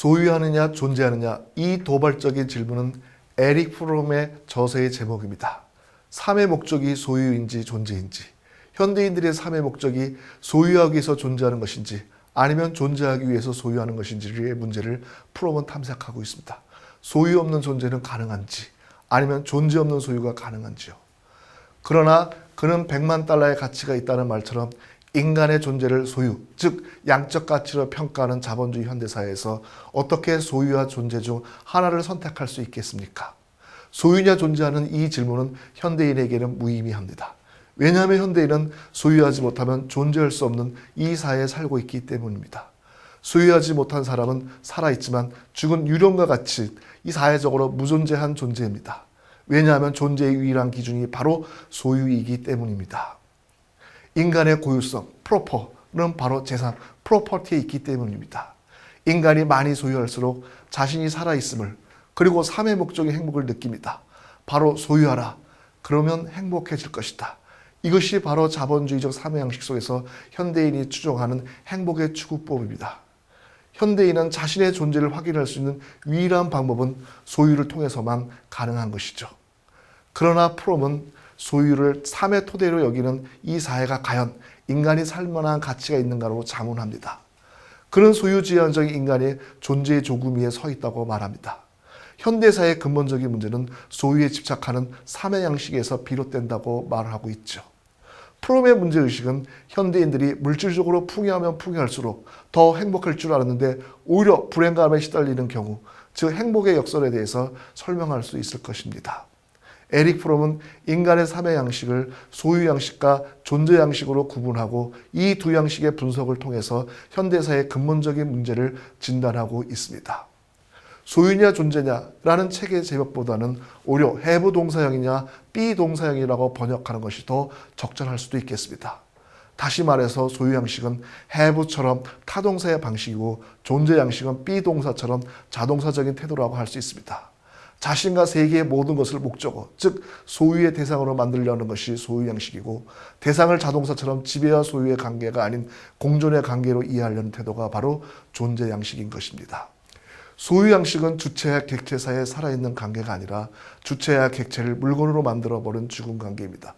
소유하느냐 존재하느냐, 이 도발적인 질문은 에릭 프롬의 저서의 제목입니다. 삶의 목적이 소유인지 존재인지, 현대인들의 삶의 목적이 소유하기 위해서 존재하는 것인지 아니면 존재하기 위해서 소유하는 것인지의 문제를 프롬은 탐색하고 있습니다. 소유 없는 존재는 가능한지 아니면 존재 없는 소유가 가능한지요. 그러나 그는 100만 달러의 가치가 있다는 말처럼 인간의 존재를 소유, 즉 양적 가치로 평가하는 자본주의 현대사회에서 어떻게 소유와 존재 중 하나를 선택할 수 있겠습니까? 소유냐 존재하는 이 질문은 현대인에게는 무의미합니다. 왜냐하면 현대인은 소유하지 못하면 존재할 수 없는 이 사회에 살고 있기 때문입니다. 소유하지 못한 사람은 살아있지만 죽은 유령과 같이 이 사회적으로 무존재한 존재입니다. 왜냐하면 존재의 유일한 기준이 바로 소유이기 때문입니다. 인간의 고유성, 프로퍼는 바로 재산, 프로퍼티에 있기 때문입니다. 인간이 많이 소유할수록 자신이 살아있음을, 그리고 삶의 목적의 행복을 느낍니다. 바로 소유하라. 그러면 행복해질 것이다. 이것이 바로 자본주의적 삶의 양식 속에서 현대인이 추종하는 행복의 추구법입니다. 현대인은 자신의 존재를 확인할 수 있는 유일한 방법은 소유를 통해서만 가능한 것이죠. 그러나 프롬은 소유를 삶의 토대로 여기는 이 사회가 과연 인간이 살만한 가치가 있는가로 자문합니다. 그는 소유지향적인 인간의 존재의 조금 위에 서 있다고 말합니다. 현대사의 근본적인 문제는 소유에 집착하는 삶의 양식에서 비롯된다고 말하고 있죠. 프롬의 문제의식은 현대인들이 물질적으로 풍요하면 풍요할수록 더 행복할 줄 알았는데 오히려 불행감에 시달리는 경우, 즉 행복의 역설에 대해서 설명할 수 있을 것입니다. 에릭 프롬은 인간의 삶의 양식을 소유 양식과 존재 양식으로 구분하고 이 두 양식의 분석을 통해서 현대사의 근본적인 문제를 진단하고 있습니다. 소유냐 존재냐라는 책의 제목보다는 오히려 have 동사형이냐 be 동사형이라고 번역하는 것이 더 적절할 수도 있겠습니다. 다시 말해서 소유 양식은 have처럼 타동사의 방식이고 존재 양식은 be 동사처럼 자동사적인 태도라고 할 수 있습니다. 자신과 세계의 모든 것을 목적어, 즉 소유의 대상으로 만들려는 것이 소유 양식이고, 대상을 자동사처럼 지배와 소유의 관계가 아닌 공존의 관계로 이해하려는 태도가 바로 존재 양식인 것입니다. 소유 양식은 주체와 객체 사이에 살아있는 관계가 아니라 주체와 객체를 물건으로 만들어버린 죽은 관계입니다.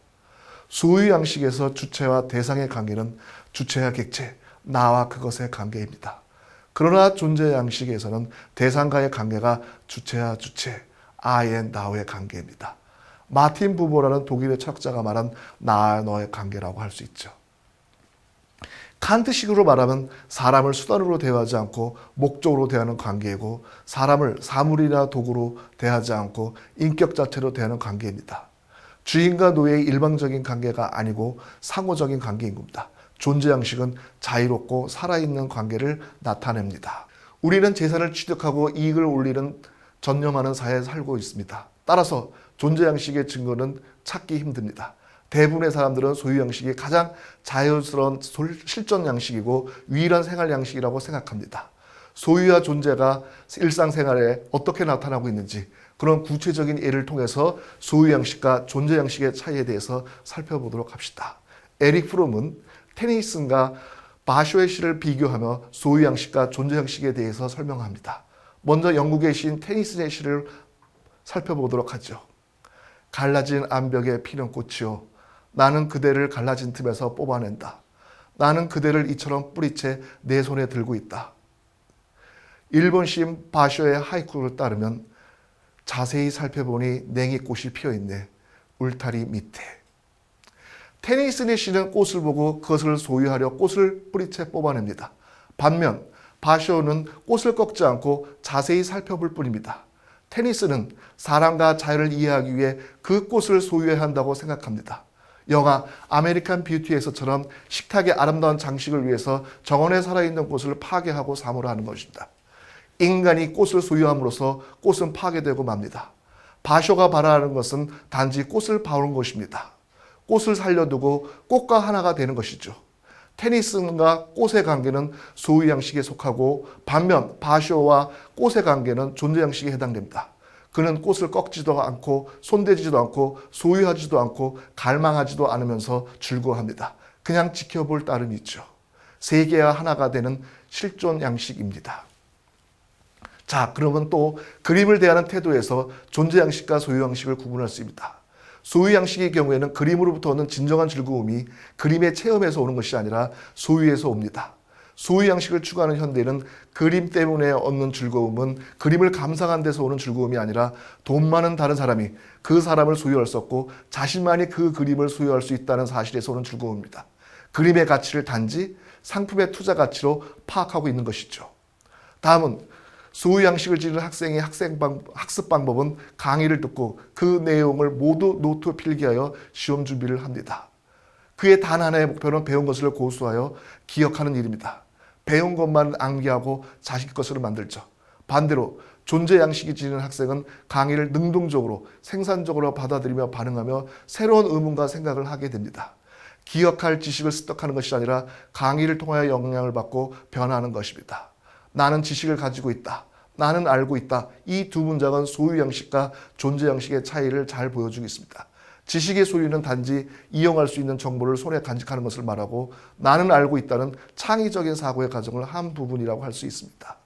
소유 양식에서 주체와 대상의 관계는 주체와 객체, 나와 그것의 관계입니다. 그러나 존재 양식에서는 대상과의 관계가 주체와 주체, I and now의 관계입니다. 마틴 부버라는 독일의 철학자가 말한 나와 너의 관계라고 할 수 있죠. 칸트식으로 말하면 사람을 수단으로 대하지 않고 목적으로 대하는 관계이고, 사람을 사물이나 도구로 대하지 않고 인격 자체로 대하는 관계입니다. 주인과 노예의 일방적인 관계가 아니고 상호적인 관계인 겁니다. 존재 양식은 자유롭고 살아있는 관계를 나타냅니다. 우리는 재산을 취득하고 이익을 올리는 전념하는 사회에 살고 있습니다. 따라서 존재 양식의 증거는 찾기 힘듭니다. 대부분의 사람들은 소유 양식이 가장 자연스러운 실존 양식이고 유일한 생활 양식이라고 생각합니다. 소유와 존재가 일상생활에 어떻게 나타나고 있는지, 그런 구체적인 예를 통해서 소유 양식과 존재 양식의 차이에 대해서 살펴보도록 합시다. 에릭 프롬은 테니슨과 바쇼의 시를 비교하며 소유 양식과 존재 양식에 대해서 설명합니다. 먼저 영국의 시인 테니슨의 시를 살펴보도록 하죠. 갈라진 암벽에 피는 꽃이요, 나는 그대를 갈라진 틈에서 뽑아낸다. 나는 그대를 이처럼 뿌리채 내 손에 들고 있다. 일본 시인 바쇼의 하이쿠를 따르면 자세히 살펴보니 냉이꽃이 피어있네, 울타리 밑에. 테니슨의 시는 꽃을 보고 그것을 소유하려 꽃을 뿌리채 뽑아냅니다. 반면 바쇼는 꽃을 꺾지 않고 자세히 살펴볼 뿐입니다. 테니스는 사람과 자연을 이해하기 위해 그 꽃을 소유해야 한다고 생각합니다. 영화 아메리칸 뷰티에서처럼 식탁의 아름다운 장식을 위해서 정원에 살아있는 꽃을 파괴하고 사물하는 것입니다. 인간이 꽃을 소유함으로써 꽃은 파괴되고 맙니다. 바쇼가 바라는 것은 단지 꽃을 바우는 것입니다. 꽃을 살려두고 꽃과 하나가 되는 것이죠. 테니슨과 꽃의 관계는 소유 양식에 속하고, 반면 바쇼와 꽃의 관계는 존재 양식에 해당됩니다. 그는 꽃을 꺾지도 않고 손대지도 않고 소유하지도 않고 갈망하지도 않으면서 즐거워합니다. 그냥 지켜볼 따름이 있죠. 세계와 하나가 되는 실존 양식입니다. 자, 그러면 또 그림을 대하는 태도에서 존재 양식과 소유 양식을 구분할 수 있습니다. 소유 양식의 경우에는 그림으로부터 오는 진정한 즐거움이 그림의 체험에서 오는 것이 아니라 소유에서 옵니다. 소유 양식을 추구하는 현대인은 그림 때문에 얻는 즐거움은 그림을 감상한 데서 오는 즐거움이 아니라 돈 많은 다른 사람이 그 사람을 소유할 수 없고 자신만이 그 그림을 소유할 수 있다는 사실에서 오는 즐거움입니다. 그림의 가치를 단지 상품의 투자 가치로 파악하고 있는 것이죠. 다음은 소유 양식을 지닌 학생의 학습 방법은 강의를 듣고 그 내용을 모두 노트 필기하여 시험 준비를 합니다. 그의 단 하나의 목표는 배운 것을 고수하여 기억하는 일입니다. 배운 것만 암기하고 자식 것으로 만들죠. 반대로 존재 양식이 지닌 학생은 강의를 능동적으로 생산적으로 받아들이며 반응하며 새로운 의문과 생각을 하게 됩니다. 기억할 지식을 습득하는 것이 아니라 강의를 통하여 영향을 받고 변화하는 것입니다. 나는 지식을 가지고 있다. 나는 알고 있다. 이 두 문장은 소유 양식과 존재 양식의 차이를 잘 보여주고 있습니다. 지식의 소유는 단지 이용할 수 있는 정보를 손에 간직하는 것을 말하고 나는 알고 있다는 창의적인 사고의 과정을 한 부분이라고 할 수 있습니다.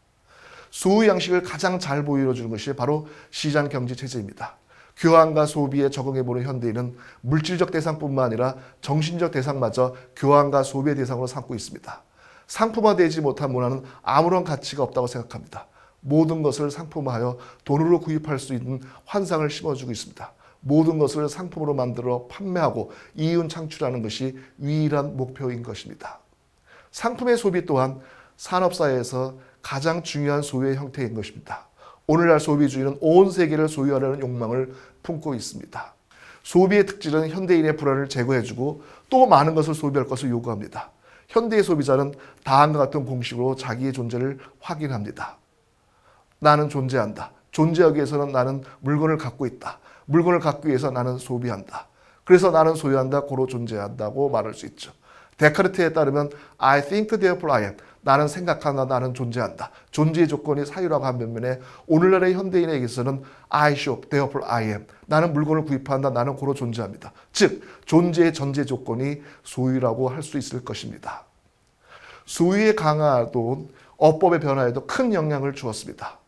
소유 양식을 가장 잘 보여주는 것이 바로 시장 경제 체제입니다. 교환과 소비에 적응해보는 현대인은 물질적 대상뿐만 아니라 정신적 대상마저 교환과 소비의 대상으로 삼고 있습니다. 상품화되지 못한 문화는 아무런 가치가 없다고 생각합니다. 모든 것을 상품화하여 돈으로 구입할 수 있는 환상을 심어주고 있습니다. 모든 것을 상품으로 만들어 판매하고 이윤 창출하는 것이 유일한 목표인 것입니다. 상품의 소비 또한 산업사회에서 가장 중요한 소유의 형태인 것입니다. 오늘날 소비주의는 온 세계를 소유하려는 욕망을 품고 있습니다. 소비의 특질은 현대인의 불안을 제거해주고 또 많은 것을 소비할 것을 요구합니다. 현대의 소비자는 다음과 같은 공식으로 자기의 존재를 확인합니다. 나는 존재한다. 존재하기 위해서는 나는 물건을 갖고 있다. 물건을 갖기 위해서 나는 소비한다. 그래서 나는 소유한다, 고로 존재한다고 말할 수 있죠. 데카르트에 따르면 I think therefore I am. 나는 생각한다, 나는 존재한다. 존재의 조건이 사유라고 한 반면에 오늘날의 현대인에게서는 I shop, therefore I am. 나는 물건을 구입한다, 나는 고로 존재합니다. 즉 존재의 전제 조건이 소유라고 할 수 있을 것입니다. 소유의 강화도 어법의 변화에도 큰 영향을 주었습니다.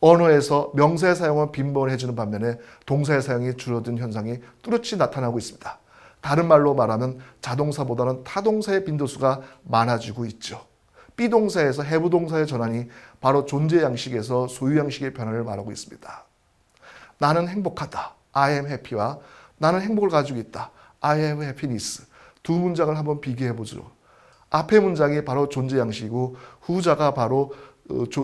언어에서 명사의 사용은 빈번해지는 반면에 동사의 사용이 줄어든 현상이 뚜렷이 나타나고 있습니다. 다른 말로 말하면 자동사보다는 타동사의 빈도수가 많아지고 있죠. 비동사에서 have 동사의 전환이 바로 존재 양식에서 소유 양식의 변화를 말하고 있습니다. 나는 행복하다. I am happy와 나는 행복을 가지고 있다. I have happiness. 두 문장을 한번 비교해 보죠. 앞의 문장이 바로 존재 양식이고 후자가 바로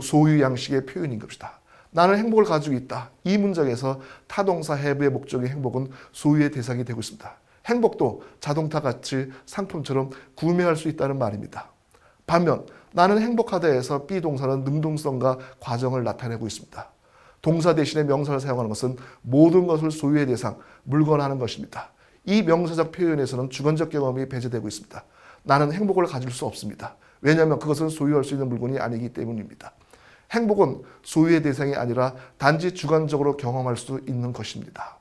소유 양식의 표현인 것이다. 나는 행복을 가지고 있다. 이 문장에서 타동사 have의 목적인 행복은 소유의 대상이 되고 있습니다. 행복도 자동차같이 상품처럼 구매할 수 있다는 말입니다. 반면 나는 행복하다에서 비동사는 능동성과 과정을 나타내고 있습니다. 동사 대신에 명사를 사용하는 것은 모든 것을 소유의 대상, 물건 하는 것입니다. 이 명사적 표현에서는 주관적 경험이 배제되고 있습니다. 나는 행복을 가질 수 없습니다. 왜냐하면 그것은 소유할 수 있는 물건이 아니기 때문입니다. 행복은 소유의 대상이 아니라 단지 주관적으로 경험할 수 있는 것입니다.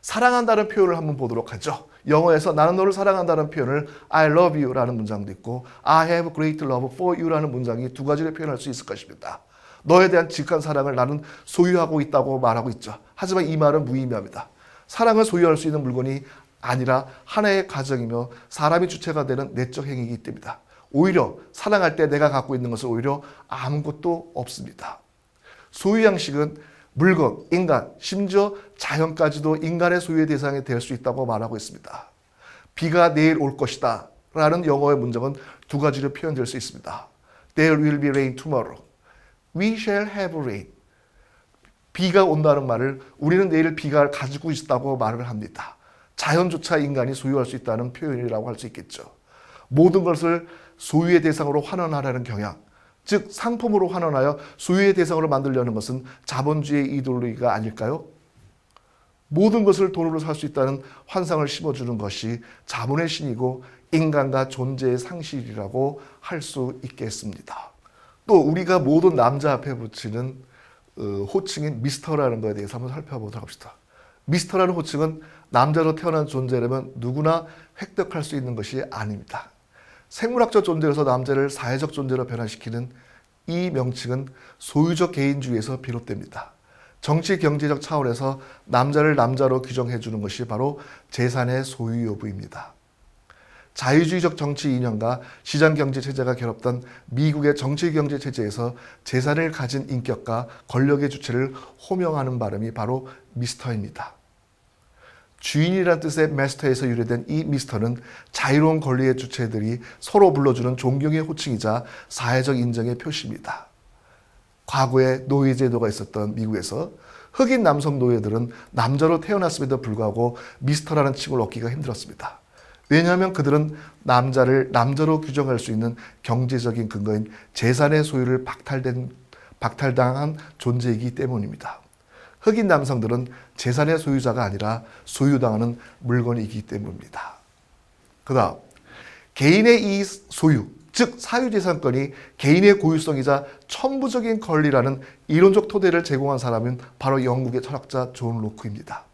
사랑한다는 표현을 한번 보도록 하죠. 영어에서 나는 너를 사랑한다는 표현을 I love you 라는 문장도 있고 I have great love for you 라는 문장이 두 가지를 표현할 수 있을 것입니다. 너에 대한 지극한 사랑을 나는 소유하고 있다고 말하고 있죠. 하지만 이 말은 무의미합니다. 사랑을 소유할 수 있는 물건이 아니라 하나의 가정이며 사람이 주체가 되는 내적 행위이기 때문이다. 오히려 사랑할 때 내가 갖고 있는 것은 오히려 아무것도 없습니다. 소유 양식은 물건, 인간, 심지어 자연까지도 인간의 소유의 대상이 될 수 있다고 말하고 있습니다. 비가 내일 올 것이다 라는 영어의 문장은 두 가지로 표현될 수 있습니다. There will be rain tomorrow. We shall have rain. 비가 온다는 말을 우리는 내일 비가 가지고 있다고 말을 합니다. 자연조차 인간이 소유할 수 있다는 표현이라고 할 수 있겠죠. 모든 것을 소유의 대상으로 환원하려는 경향, 즉 상품으로 환원하여 소유의 대상으로 만들려는 것은 자본주의의 이데올로기가 아닐까요? 모든 것을 돈으로 살 수 있다는 환상을 심어주는 것이 자본의 신이고 인간과 존재의 상실이라고 할 수 있겠습니다. 또 우리가 모든 남자 앞에 붙이는 호칭인 미스터라는 것에 대해서 한번 살펴보도록 합시다. 미스터라는 호칭은 남자로 태어난 존재라면 누구나 획득할 수 있는 것이 아닙니다. 생물학적 존재로서 남자를 사회적 존재로 변화시키는 이 명칭은 소유적 개인주의에서 비롯됩니다. 정치 경제적 차원에서 남자를 남자로 규정해 주는 것이 바로 재산의 소유 여부입니다. 자유주의적 정치 이념과 시장 경제 체제가 결합된 미국의 정치 경제 체제에서 재산을 가진 인격과 권력의 주체를 호명하는 발음이 바로 미스터입니다. 주인이란 뜻의 마스터에서 유래된 이 미스터는 자유로운 권리의 주체들이 서로 불러주는 존경의 호칭이자 사회적 인정의 표시입니다. 과거에 노예제도가 있었던 미국에서 흑인 남성 노예들은 남자로 태어났음에도 불구하고 미스터라는 칭을 얻기가 힘들었습니다. 왜냐하면 그들은 남자를 남자로 규정할 수 있는 경제적인 근거인 재산의 소유를 박탈당한 존재이기 때문입니다. 흑인 남성들은 재산의 소유자가 아니라 소유당하는 물건이기 때문입니다. 그 다음 개인의 이 소유, 즉 사유재산권이 개인의 고유성이자 천부적인 권리라는 이론적 토대를 제공한 사람은 바로 영국의 철학자 존 로크입니다.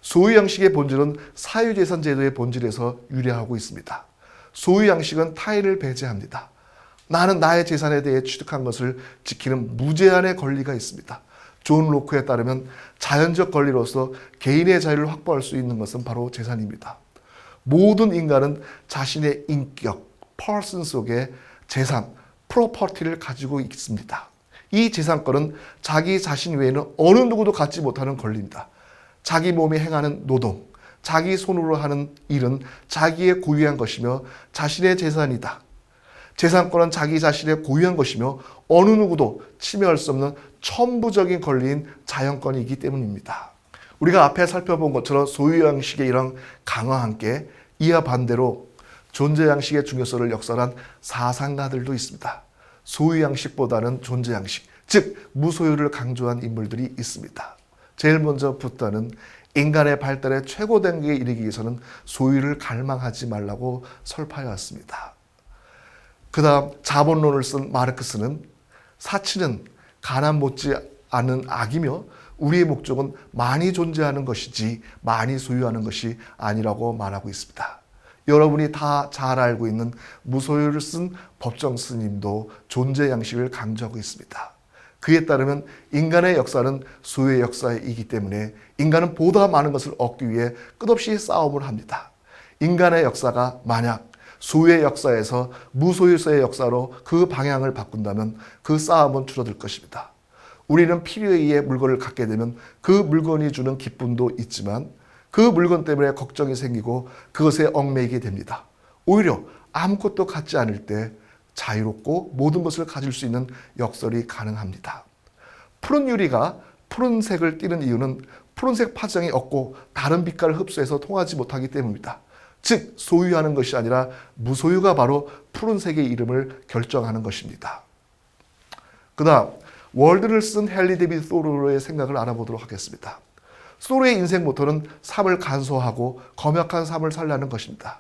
소유 양식의 본질은 사유재산 제도의 본질에서 유래하고 있습니다. 소유 양식은 타인을 배제합니다. 나는 나의 재산에 대해 취득한 것을 지키는 무제한의 권리가 있습니다. 존 로크에 따르면 자연적 권리로서 개인의 자유를 확보할 수 있는 것은 바로 재산입니다. 모든 인간은 자신의 인격, person 속에 재산, 프로퍼티를 가지고 있습니다. 이 재산권은 자기 자신 외에는 어느 누구도 갖지 못하는 권리입니다. 자기 몸이 행하는 노동, 자기 손으로 하는 일은 자기의 고유한 것이며 자신의 재산이다. 재산권은 자기 자신의 고유한 것이며 어느 누구도 침해할 수 없는 천부적인 권리인 자연권이기 때문입니다. 우리가 앞에 살펴본 것처럼 소유양식의 이런 강화와 함께 이와 반대로 존재양식의 중요성을 역설한 사상가들도 있습니다. 소유양식보다는 존재양식, 즉 무소유를 강조한 인물들이 있습니다. 제일 먼저 붓다는 인간의 발달의 최고 단계에 이르기 위해서는 소유를 갈망하지 말라고 설파해왔습니다. 그 다음 자본론을 쓴 마르크스는 사치는 가난 못지 않은 악이며 우리의 목적은 많이 존재하는 것이지 많이 소유하는 것이 아니라고 말하고 있습니다. 여러분이 다 잘 알고 있는 무소유를 쓴 법정 스님도 존재 양식을 강조하고 있습니다. 그에 따르면 인간의 역사는 소유의 역사이기 때문에 인간은 보다 많은 것을 얻기 위해 끝없이 싸움을 합니다. 인간의 역사가 만약 소유의 역사에서 무소유서의 역사로 그 방향을 바꾼다면 그 싸움은 줄어들 것입니다. 우리는 필요에 의해 물건을 갖게 되면 그 물건이 주는 기쁨도 있지만 그 물건 때문에 걱정이 생기고 그것에 얽매이게 됩니다. 오히려 아무것도 갖지 않을 때 자유롭고 모든 것을 가질 수 있는 역설이 가능합니다. 푸른 유리가 푸른색을 띠는 이유는 푸른색 파장이 없고 다른 빛깔을 흡수해서 통하지 못하기 때문입니다. 즉 소유하는 것이 아니라 무소유가 바로 푸른색의 이름을 결정하는 것입니다. 그 다음 월드를 쓴 헨리 데이비드 소로의 생각을 알아보도록 하겠습니다. 소로의 인생 모토는 삶을 간소하고 검약한 삶을 살라는 것입니다.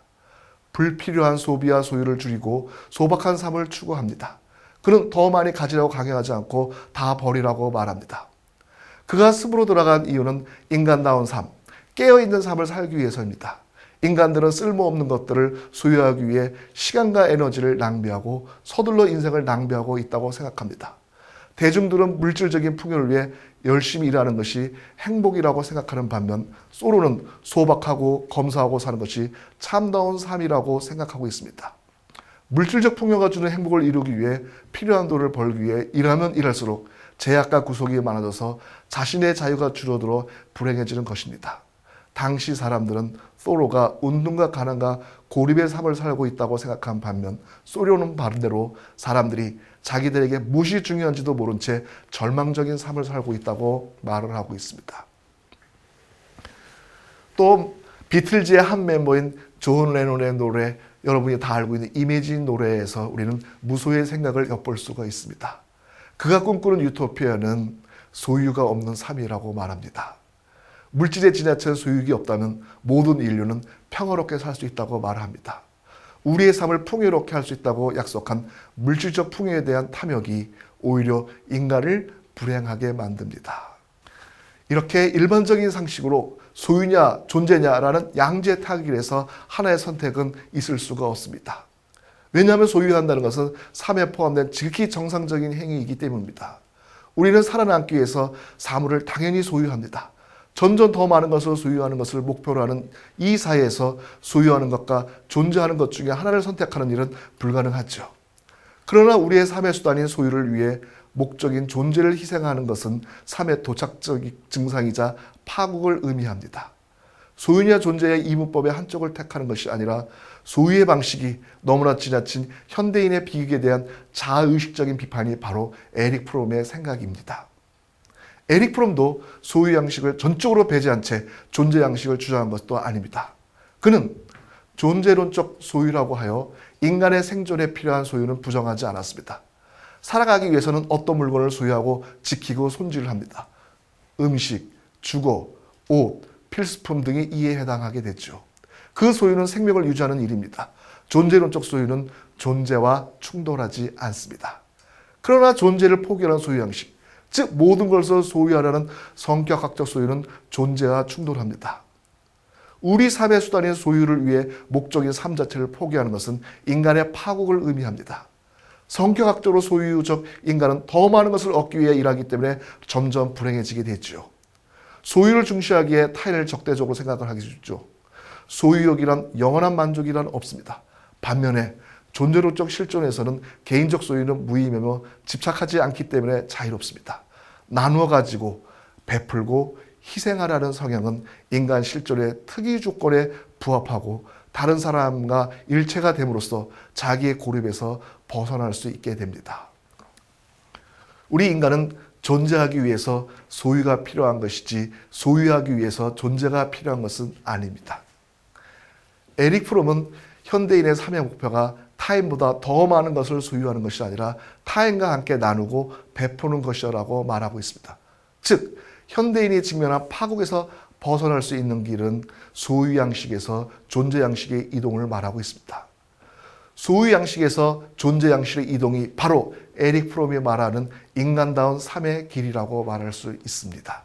불필요한 소비와 소유를 줄이고 소박한 삶을 추구합니다. 그는 더 많이 가지라고 강요하지 않고 다 버리라고 말합니다. 그가 습으로 돌아간 이유는 인간다운 삶, 깨어있는 삶을 살기 위해서입니다. 인간들은 쓸모없는 것들을 소유하기 위해 시간과 에너지를 낭비하고 서둘러 인생을 낭비하고 있다고 생각합니다. 대중들은 물질적인 풍요를 위해 열심히 일하는 것이 행복이라고 생각하는 반면 소로는 소박하고 검소하고 사는 것이 참다운 삶이라고 생각하고 있습니다. 물질적 풍요가 주는 행복을 이루기 위해 필요한 돈을 벌기 위해 일하면 일할수록 제약과 구속이 많아져서 자신의 자유가 줄어들어 불행해지는 것입니다. 당시 사람들은 소로가 운동과 가난과 고립의 삶을 살고 있다고 생각한 반면 소로는 반대로 사람들이 자기들에게 무엇이 중요한지도 모른 채 절망적인 삶을 살고 있다고 말을 하고 있습니다. 또 비틀즈의 한 멤버인 존 레논의 노래, 여러분이 다 알고 있는 이매진 노래에서 우리는 무소유의 생각을 엿볼 수가 있습니다. 그가 꿈꾸는 유토피아는 소유가 없는 삶이라고 말합니다. 물질에 지나친 소유가 없다면 모든 인류는 평화롭게 살 수 있다고 말합니다. 우리의 삶을 풍요롭게 할 수 있다고 약속한 물질적 풍요에 대한 탐욕이 오히려 인간을 불행하게 만듭니다. 이렇게 일반적인 상식으로 소유냐 존재냐라는 양제 타결에서 하나의 선택은 있을 수가 없습니다. 왜냐하면 소유한다는 것은 삶에 포함된 지극히 정상적인 행위이기 때문입니다. 우리는 살아남기 위해서 사물을 당연히 소유합니다. 점점 더 많은 것을 소유하는 것을 목표로 하는 이 사회에서 소유하는 것과 존재하는 것 중에 하나를 선택하는 일은 불가능하죠. 그러나 우리의 삶의 수단인 소유를 위해 목적인 존재를 희생하는 것은 삶의 도착적인 증상이자 파국을 의미합니다. 소유냐 존재의 이문법의 한쪽을 택하는 것이 아니라 소유의 방식이 너무나 지나친 현대인의 비극에 대한 자아의식적인 비판이 바로 에릭 프롬의 생각입니다. 에릭 프롬도 소유 양식을 전적으로 배제한 채 존재 양식을 주장한 것도 아닙니다. 그는 존재론적 소유라고 하여 인간의 생존에 필요한 소유는 부정하지 않았습니다. 살아가기 위해서는 어떤 물건을 소유하고 지키고 손질을 합니다. 음식, 주거, 옷, 필수품 등이 이에 해당하게 됐죠. 그 소유는 생명을 유지하는 일입니다. 존재론적 소유는 존재와 충돌하지 않습니다. 그러나 존재를 포기하는 소유 양식, 즉 모든 것을 소유하려는 성격학적 소유는 존재와 충돌합니다. 우리 삶의 수단인 소유를 위해 목적인 삶 자체를 포기하는 것은 인간의 파국을 의미합니다. 성격학적으로 소유적 인간은 더 많은 것을 얻기 위해 일하기 때문에 점점 불행해지게 됐죠. 소유를 중시하기에 타인을 적대적으로 생각을 하기 쉽죠. 소유욕이란 영원한 만족이란 없습니다. 반면에 존재론적 실존에서는 개인적 소유는 무의미하며 집착하지 않기 때문에 자유롭습니다. 나누어 가지고 베풀고 희생하라는 성향은 인간 실존의 특이 조건에 부합하고 다른 사람과 일체가 됨으로써 자기의 고립에서 벗어날 수 있게 됩니다. 우리 인간은 존재하기 위해서 소유가 필요한 것이지 소유하기 위해서 존재가 필요한 것은 아닙니다. 에릭 프롬은 현대인의 삶의 목표가 타인보다 더 많은 것을 소유하는 것이 아니라 타인과 함께 나누고 베푸는 것이라고 말하고 있습니다. 즉, 현대인이 직면한 파국에서 벗어날 수 있는 길은 소유 양식에서 존재 양식의 이동을 말하고 있습니다. 소유 양식에서 존재 양식의 이동이 바로 에릭 프롬이 말하는 인간다운 삶의 길이라고 말할 수 있습니다.